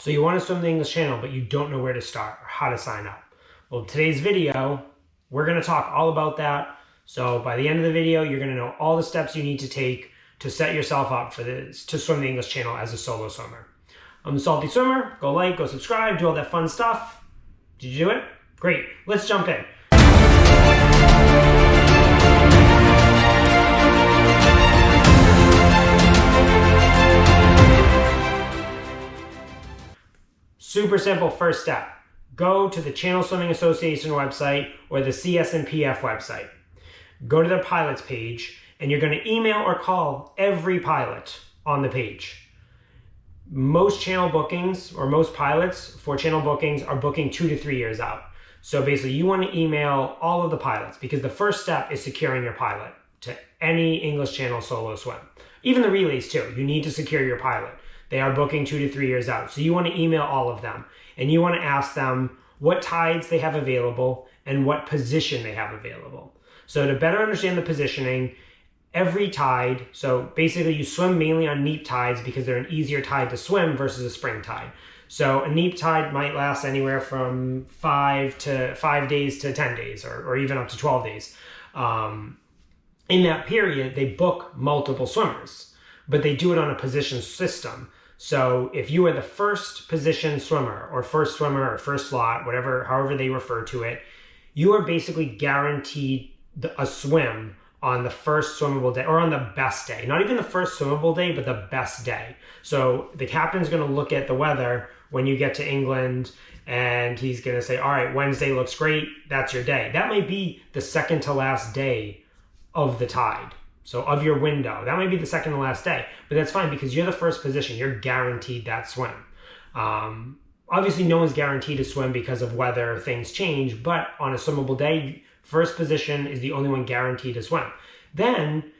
So you want to swim the English Channel, but you don't know where to start or how to sign up. Well, today's video, we're going to talk all about that. So by the end of the video, you're going to know all the steps you need to take to set yourself up for this, to swim the English Channel as a solo swimmer. I'm the Salty Swimmer. Go like, go subscribe, do all that fun stuff. Did you do it? Great. Let's jump in. Super simple first step. Go to the Channel Swimming Association website or the cs&pf website. Go to their pilots page and you're going to email or call every pilot on the page. Most channel bookings or most pilots for channel bookings are booking 2 to 3 years out. So basically you want to email all of the pilots because the first step is securing your pilot to any English Channel solo swim. Even the relays too, you need to secure your pilot. They are booking 2 to 3 years out. So you want to email all of them and you want to ask them what tides they have available and what position they have available. So to better understand the positioning, every tide, so basically you swim mainly on neap tides because they're an easier tide to swim versus a spring tide. So a neap tide might last anywhere from 5 days to 10 days or even up to 12 days. In that period, they book multiple swimmers, but they do it on a position system. So if you are the first position swimmer or first slot, however they refer to it, you are basically guaranteed a swim on the first swimmable day or on the best day. Not even the first swimmable day, but the best day. So the captain's going to look at the weather when you get to England and he's going to say, all right, Wednesday looks great. That's your day. That might be the second to last day of the tide. So of your window, that might be the second to last day, but that's fine because you're the first position. You're guaranteed that swim. Obviously, no one's guaranteed to swim because of weather, things change, but on a swimmable day, first position is the only one guaranteed to swim. Then,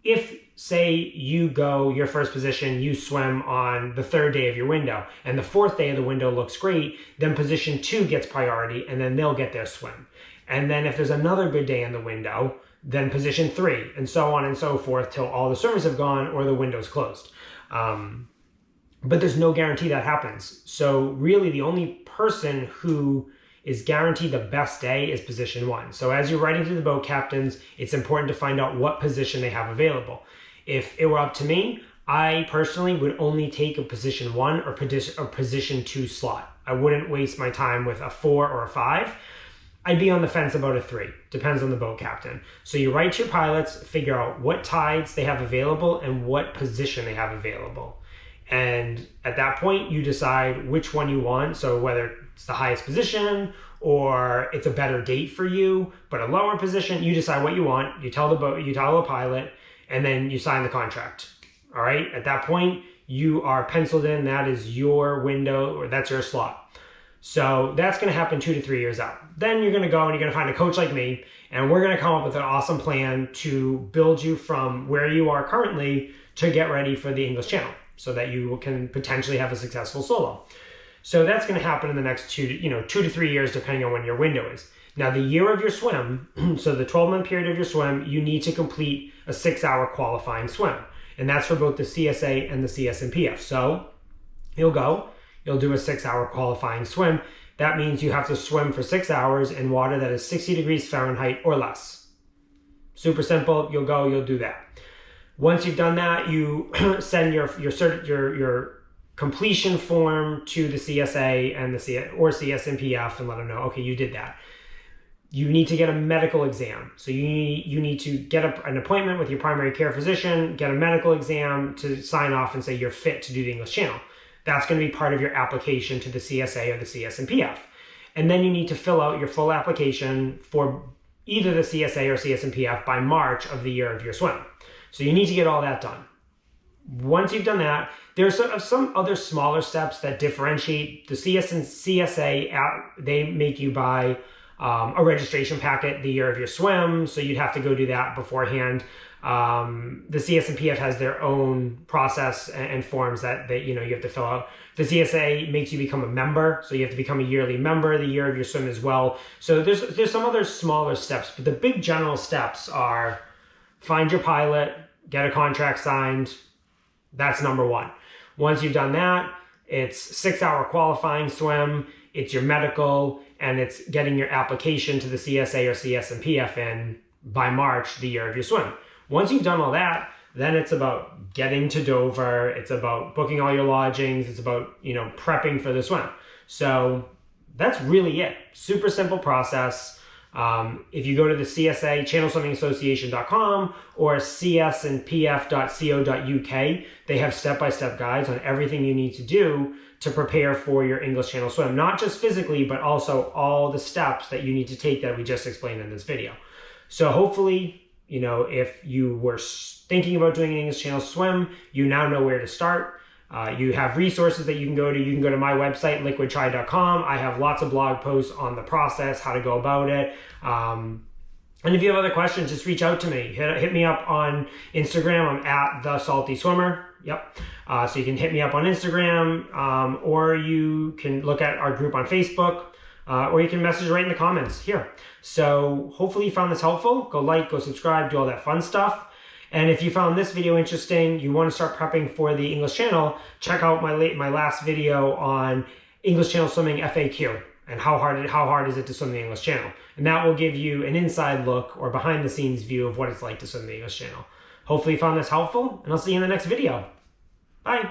if, say, you go your first position, you swim on the third day of your window, and the fourth day of the window looks great, then position 2 gets priority, and then they'll get their swim. And then if there's another good day in the window, then position 3, and so on and so forth till all the swimmers have gone or the window's closed. But there's no guarantee that happens. So really the only person who is guaranteed the best day is position 1. So as you're writing to the boat captains, it's important to find out what position they have available. If it were up to me, I personally would only take a position 1 or position 2 slot. I wouldn't waste my time with a 4 or a 5. I'd be on the fence about a 3. Depends on the boat captain. So you write to your pilots, figure out what tides they have available and what position they have available. And at that point, you decide which one you want. So whether it's the highest position or it's a better date for you, but a lower position, you decide what you want. You tell the boat, you tell the pilot, and then you sign the contract. All right. At that point, you are penciled in. That is your window or that's your slot. So that's going to happen 2 to 3 years out. Then you're going to go and you're going to find a coach like me, and we're going to come up with an awesome plan to build you from where you are currently to get ready for the English Channel so that you can potentially have a successful solo. So that's going to happen in the next 2 to 3 years, depending on when your window is. Now, the year of your swim, so the 12-month period of your swim, you need to complete a 6-hour qualifying swim. And that's for both the CSA and the cs&pf. So you'll do a 6-hour qualifying swim. That means you have to swim for 6 hours in water that is 60 degrees Fahrenheit or less. Super simple. You'll do that. Once you've done that, you send your completion form to the CSA and or cs&pf and let them know, okay, you did that. You need to get a medical exam. So you need to get an appointment with your primary care physician, get a medical exam to sign off and say you're fit to do the English Channel. That's going to be part of your application to the CSA or the cs&pf. And then you need to fill out your full application for either the CSA or cs&pf by March of the year of your swim. So you need to get all that done. Once you've done that, there's some other smaller steps that differentiate the CSA. They make you buy a registration packet the year of your swim, so you'd have to go do that beforehand. The cs&pf has their own process and forms that you have to fill out. The CSA makes you become a member, so you have to become a yearly member the year of your swim as well. So there's some other smaller steps, but the big general steps are find your pilot, get a contract signed. That's number 1. Once you've done that, It's 6-hour qualifying swim, it's your medical, and it's getting your application to the CSA or cs&pf in by March, the year of your swim. Once you've done all that, then it's about getting to Dover, it's about booking all your lodgings, it's about, prepping for the swim. So that's really it. Super simple process. If you go to the CSA, channelswimmingassociation.com or cs&pf.co.uk, they have step-by-step guides on everything you need to do to prepare for your English Channel swim. Not just physically, but also all the steps that you need to take that we just explained in this video. So hopefully, if you were thinking about doing an English Channel swim, you now know where to start. You have resources that you can go to. You can go to my website, liquidtri.com. I have lots of blog posts on the process, how to go about it. And if you have other questions, just reach out to me. Hit me up on Instagram. I'm at The Salty Swimmer. Yep. So you can hit me up on Instagram, or you can look at our group on Facebook, or you can message right in the comments here. So hopefully you found this helpful. Go like, go subscribe, do all that fun stuff. And if you found this video interesting, you want to start prepping for the English Channel, check out my last video on English Channel swimming FAQ and how hard is it to swim the English Channel. And that will give you an inside look or behind the scenes view of what it's like to swim the English Channel. Hopefully you found this helpful, and I'll see you in the next video. Bye.